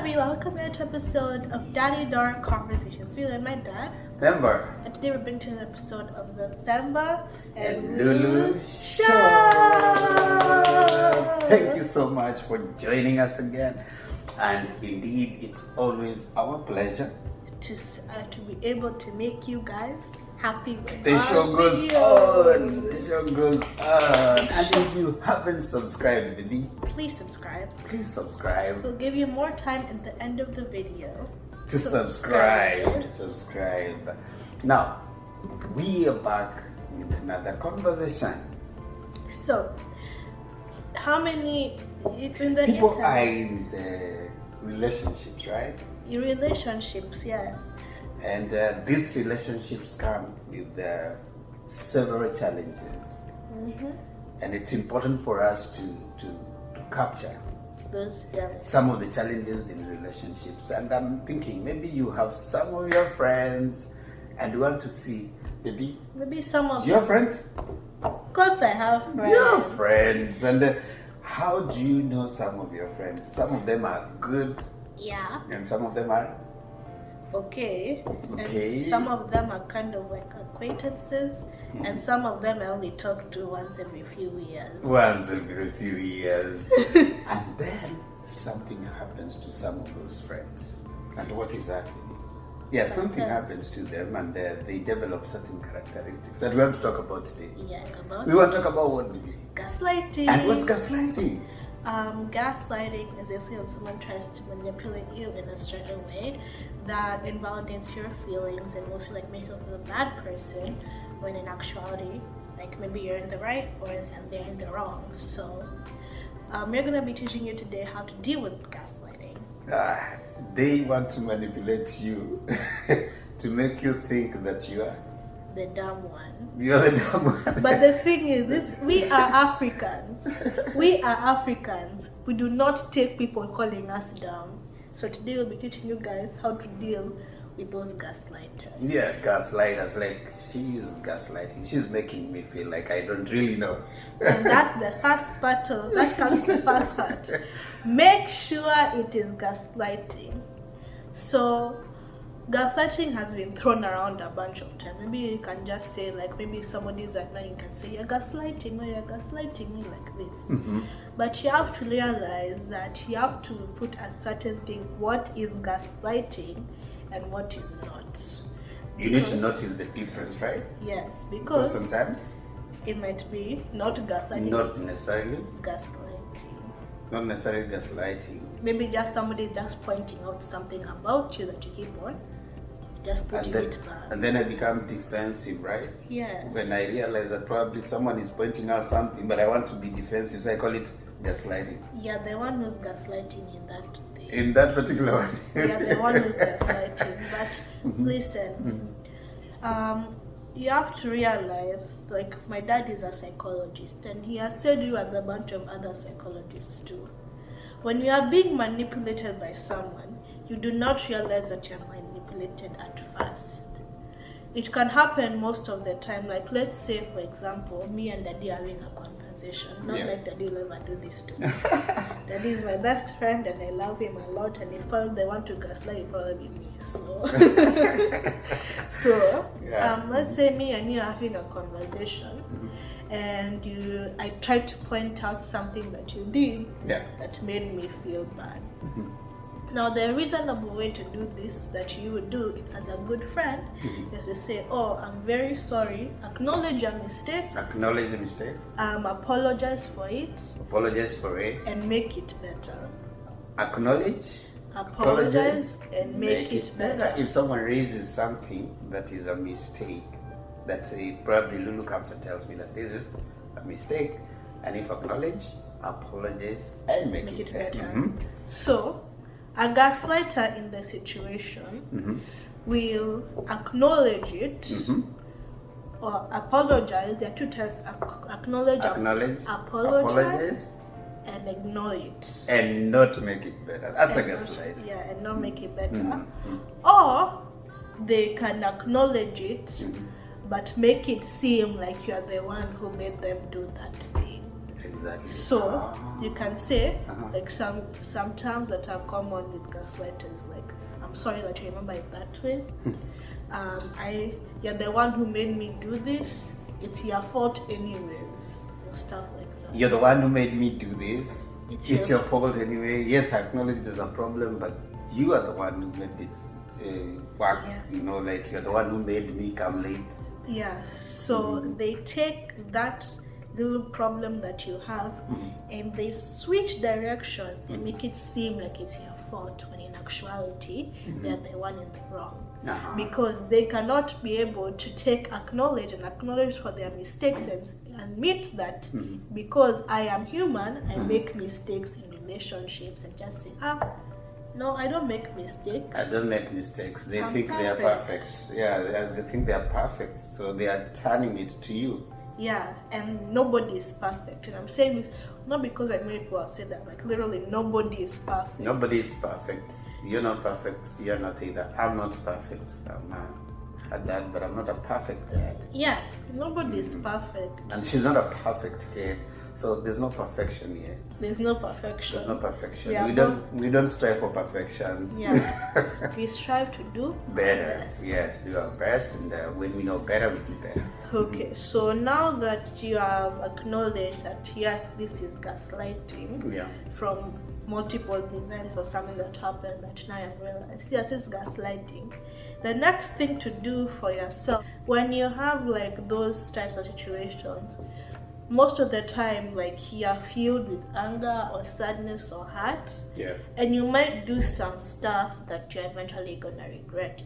everyone, welcome to another episode of Daddy Daughter Conversations. We and my dad. Member. And today we're bringing to an episode of the Themba and Lulu Show. Thank you so much for joining us again. And indeed, it's always our pleasure to be able to make you guys happy with the show goes on. The show goes on. And if you haven't subscribed, baby, please subscribe. Please subscribe. We'll give you more time at the end of the video to subscribe. Now, we are back with another conversation. So, how many in the people are in the relationships, right? In relationships, yes. And these relationships come with several challenges. Mm-hmm. And it's important for us to capture those some of the challenges in relationships. And I'm thinking maybe you have some of your friends and you want to see maybe some of your friends. Of course I have friends. Your friends. And how do you know some of your friends? Some of them are good. Yeah. And some of them are okay. And some of them are kind of like acquaintances, and some of them I only talk to once every few years. And then something happens to some of those friends. And what is happening? Yeah, something happens to them, and they develop certain characteristics that we want to talk about today. Yeah, we want to talk about what, baby? Gaslighting. And what's gaslighting? Gaslighting is basically when someone tries to manipulate you in a certain way that invalidates your feelings and mostly like makes you feel a bad person, when in actuality, like maybe you're in the right and they're in the wrong. So we're gonna be teaching you today how to deal with gaslighting. They want to manipulate you to make you think that you are the dumb one. You're the dumb one. But the thing is, we are Africans. We do not take people calling us dumb. So today we'll be teaching you guys how to deal with those gaslighters. Yeah, gaslighters. Like, she is gaslighting. She's making me feel like I don't really know. And that's the first part. That comes the first part. Make sure it is gaslighting. So, gaslighting has been thrown around a bunch of times. Maybe you can just say, like, maybe somebody's at night, you can say, you're gaslighting me like this. Mm-hmm. But you have to realize that you have to put a certain thing, what is gaslighting and what is not. You need to notice the difference, right? Yes, because sometimes it might be not gaslighting. Not necessarily gaslighting. Not necessarily gaslighting. Maybe just somebody just pointing out something about you that you keep on just putting it back. And then I become defensive, right? Yes. When I realize that probably someone is pointing out something, but I want to be defensive, so I call it gaslighting. Yeah, the one who's gaslighting in that thing. In that particular one. Yeah, the one who's gaslighting. But listen, you have to realize, like, my dad is a psychologist, and he has said you and a bunch of other psychologists too. When you are being manipulated by someone, you do not realize that you're manipulated at first. It can happen most of the time. Like, let's say, for example, me and Daddy are having a conversation. Not like Daddy will ever do this to me. Daddy is my best friend and I love him a lot, and if they want to gaslight, it probably me. So, let's say me and you are having a conversation, and I tried to point out something that you did that made me feel bad. Now, the reasonable way to do this, that you would do as a good friend, is to say, oh, I'm very sorry, acknowledge your mistake. Acknowledge the mistake. Apologize for it. Apologize for it. And make it better. Acknowledge. Apologize and make it better. If someone raises something that is a mistake, that probably Lulu comes and tells me that this is a mistake, I need to acknowledge, apologize, and make it better. So, a gaslighter in the situation will acknowledge it or apologize. There are two types: acknowledge, apologize, and ignore it. And not make it better. That's a gaslight. Yeah, and not make it better. Or they can acknowledge it, but make it seem like you are the one who made them do that thing. Exactly. So you can say like some terms that are common with gaslighters, like, I'm sorry that you remember it that way. You're the one who made me do this. It's your fault anyways, or stuff like that. You're the one who made me do this. It's your fault anyway. Yes, I acknowledge there's a problem, but you are the one who made this work. Yeah. You know, like you're the one who made me come late. Yeah. So they take that little problem that you have and they switch directions and make it seem like it's your fault, when in actuality they're the one in the wrong. Because they cannot be able to acknowledge for their mistakes and admit that because I am human, I make mistakes in relationships, and just say, no, I don't make mistakes. I don't make mistakes. They I'm think they are perfect. perfect. Yeah, they think they are perfect. So they are turning it to you. Yeah, and nobody is perfect. And I'm saying this not because I made people say that, like literally nobody is perfect. Nobody is perfect. You're not perfect. You're not either. I'm not perfect. I'm a dad, but I'm not a perfect dad. Yeah, nobody is perfect. And she's not a perfect kid. So there's no perfection here. There's no perfection. There's no perfection. Yeah, We don't strive for perfection. Yeah, we strive to do better. our best. Yeah, to do our best, and when we know better, we do better. Okay, so now that you have acknowledged that yes, this is gaslighting from multiple events or something that happened, that now you realize yes, it's gaslighting. The next thing to do for yourself when you have like those types of situations, most of the time, like, you are filled with anger or sadness or hurt, and you might do some stuff that you're eventually gonna regret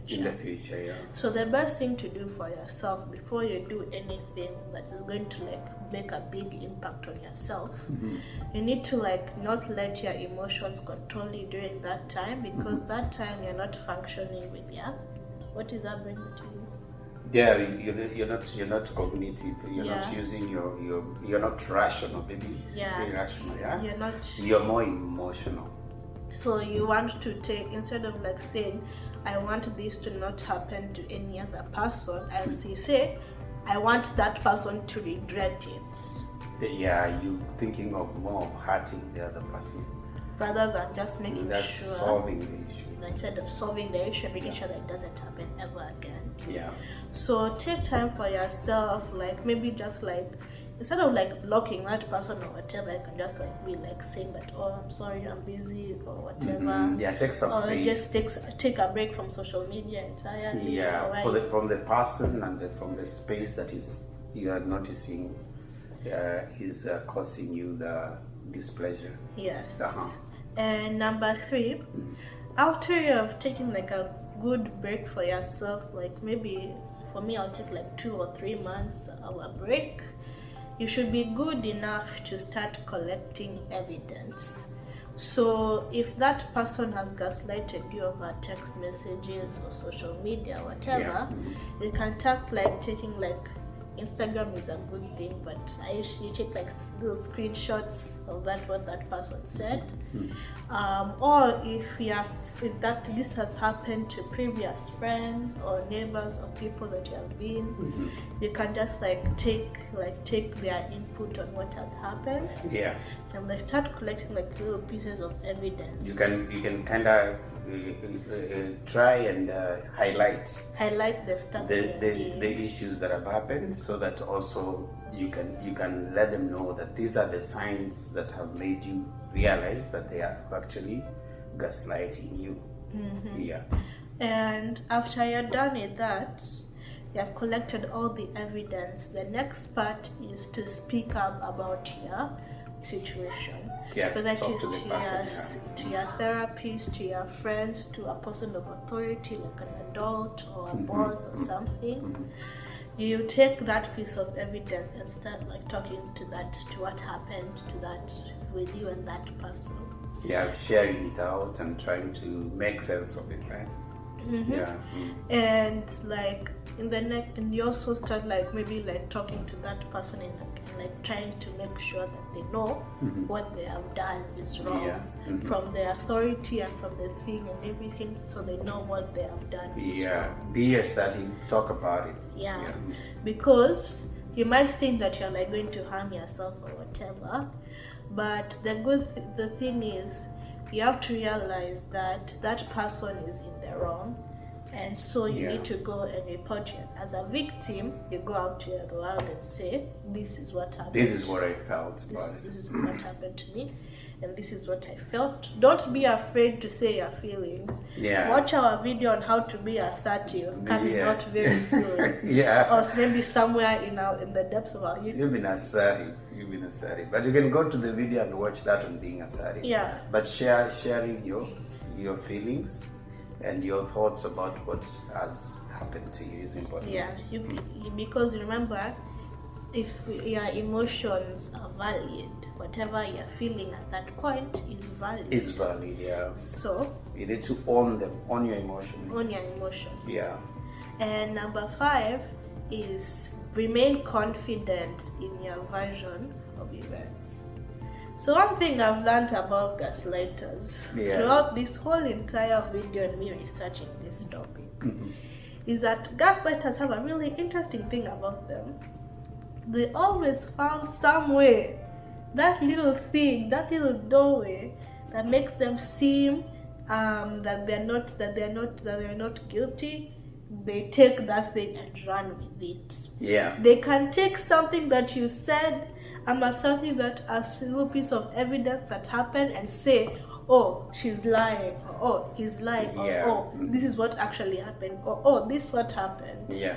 in the future. So the best thing to do for yourself before you do anything that is going to like make a big impact on yourself, you need to like not let your emotions control you during that time, because that time you're not functioning with what is that brain that you use? Yeah, you're not cognitive. You're not using you're not rational, baby. Say rational, You're more emotional. So you want to take, instead of like saying, I want this to not happen to any other person, I'll say, I want that person to regret it. You thinking of more hurting the other person rather than just making sure solving the issue. Instead of solving the issue, making sure that it doesn't happen ever again. So take time for yourself, like maybe just like, instead of like blocking that person or whatever, you can just like be like saying that, oh, I'm sorry, I'm busy or whatever. Take some space. Just take a break from social media entirely. From the person and from the space that is you are noticing is causing you the displeasure. Yes. And number 3, after you have taken like a good break for yourself, like maybe for me I'll take like 2 or 3 months of a break, you should be good enough to start collecting evidence. So if that person has gaslighted you over text messages or social media or whatever, you can start like taking like, Instagram is a good thing, but I usually take like little screenshots of what that person said. Or if this has happened to previous friends or neighbors or people that you have been, you can just take their input on what had happened. And they start collecting like little pieces of evidence. You can kind of try and highlight the stuff, the issues that have happened, so that also you can let them know that these are the signs that have made you realize that they are actually gaslighting you. And after you're done with that, you have collected all the evidence, the next part is to speak up about your situation. Whether it is to your therapist, to your friends, to a person of authority like an adult or a boss or something. You take that piece of evidence and start like talking to what happened to that with you and that person. Sharing it out and trying to make sense of it, right? And like and you also start like maybe like talking to that person and like trying to make sure that they know what they have done is wrong from the authority and from the thing and everything, so they know what they have done is wrong. Be assertive, talk about it. Because you might think that you're like going to harm yourself or whatever, but the thing is, you have to realize that that person is in the wrong, and so you need to go and report it. As a victim, you go out to the world and say, this is what happened. This is what I felt. This is what happened to me, and this is what I felt. Don't be afraid to say your feelings. Watch our video on how to be assertive coming out very soon. Or maybe somewhere in the depths of our YouTube. You've been assertive. But you can go to the video and watch that on being assertive. But sharing your feelings and your thoughts about what has happened to you is important. Because remember, if your emotions are valid, whatever you're feeling at that point is valid. It's valid, So you need to own them, own your emotions. And number 5 is remain confident in your version of events. So one thing I've learned about gaslighters throughout this whole entire video and me researching this topic is that gaslighters have a really interesting thing about them. They always found some way, that little thing, that little doorway that makes them seem that they're not guilty. They take that thing and run with it. They can take something that you said, something that a single piece of evidence that happened, and say, oh, she's lying, or oh, he's lying, or oh, this is what actually happened, or oh, this is what happened. They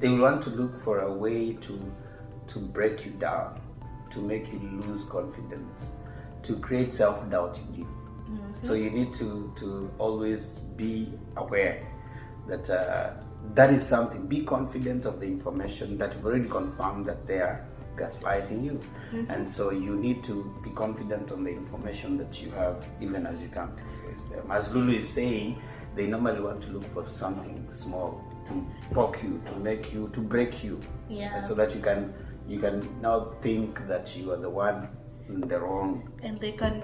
will want to look for a way to break you down, to make you lose confidence, to create self-doubt in you. So you need to always be aware that that is something. Be confident of the information that you've already confirmed that they are gaslighting you. And so you need to be confident on the information that you have, even as you come to face them. As Lulu is saying, they normally want to look for something small to poke you, to make you, to break you, so that you can now think that you are the one in the wrong. And they can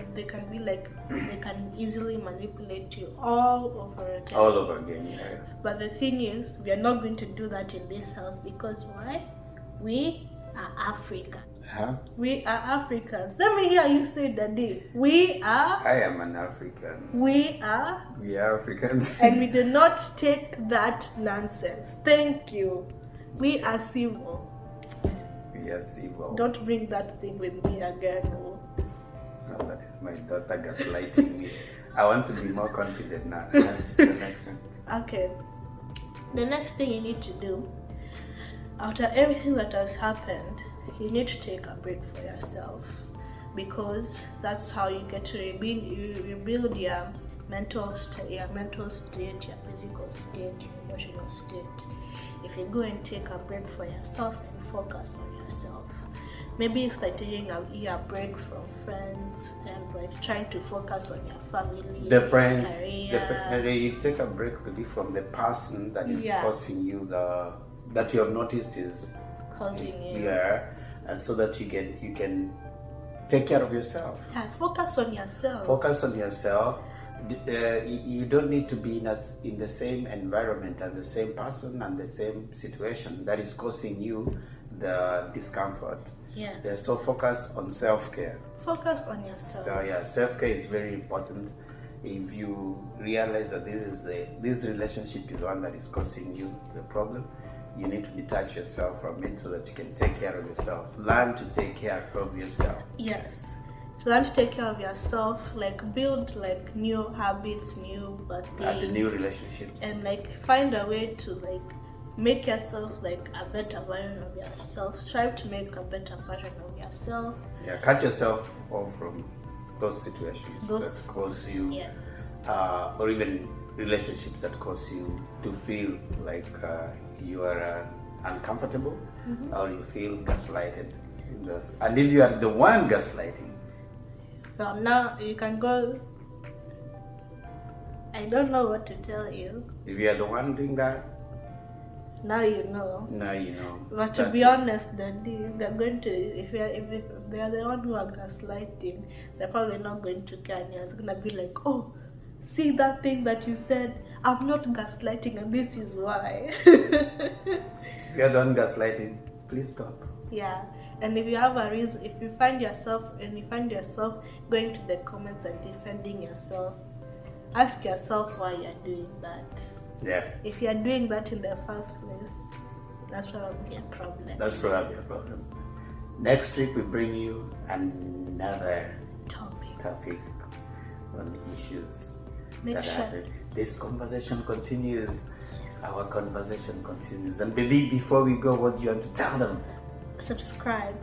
be like, they can easily manipulate you all over again. But the thing is, we are not going to do that in this house, because why? We are Africa. We are Africans. Let me hear you say, Daddy. I am an African. We are Africans. And we do not take that nonsense. Thank you. We are civil. Don't bring that thing with me again. No, that is my daughter gaslighting me. I want to be more confident now. The next one. Okay. The next thing you need to do, after everything that has happened, you need to take a break for yourself, because that's how you get to rebuild your mental state, your physical state, your emotional state. If you go and take a break for yourself and focus on yourself, maybe it's like taking a break from friends and like trying to focus on your family, the friends, career. You take a break maybe from the person that is causing you that you have noticed is causing you. And so that you can take care of yourself. Focus on yourself. Focus on yourself. You don't need to be in the same environment and the same person and the same situation that is causing you the discomfort. So focus on self-care. Focus on yourself. So self-care is very important. If you realize that this relationship is one that is causing you the problem, you need to detach yourself from it so that you can take care of yourself. Learn to take care of yourself. Learn to take care of yourself, like build like new habits, new and new relationships, and like find a way to like make yourself like a better version of yourself. Strive to make a better version of yourself. Cut yourself off from those situations that cause you, or even relationships that cause you to feel like you are uncomfortable, or you feel gaslighted. And if you are the one gaslighting, well, now you can go. I don't know what to tell you. If you are the one doing that, now you know. But to be honest, they're going to. If they are the one who are gaslighting, they're probably not going to care. It's gonna be like, oh, see that thing that you said? I'm not gaslighting, and this is why. If you're the one gaslighting, please stop. Yeah, and if you have a reason, if you find yourself going to the comments and defending yourself, ask yourself why you're doing that. Yeah. If you're doing that in the first place, that's probably a problem. That's probably a problem. Next week we bring you another topic on issues that happen. This conversation continues. Our conversation continues. And baby, before we go, what do you want to tell them? Subscribe.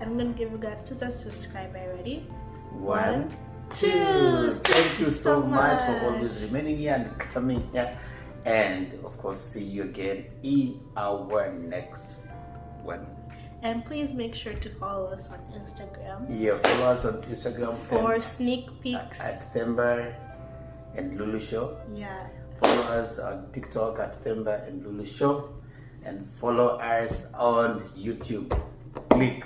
I'm going to give you guys 2,000 subscribers already. 1, 2. Thank you so much for always remaining here and coming here. And of course, see you again in our next one. And please make sure to follow us on Instagram. Yeah, follow us on Instagram for sneak peeks at Themba and Lulu Show. Yeah. Follow us on TikTok at Themba and Lulu Show. And follow us on YouTube. Click.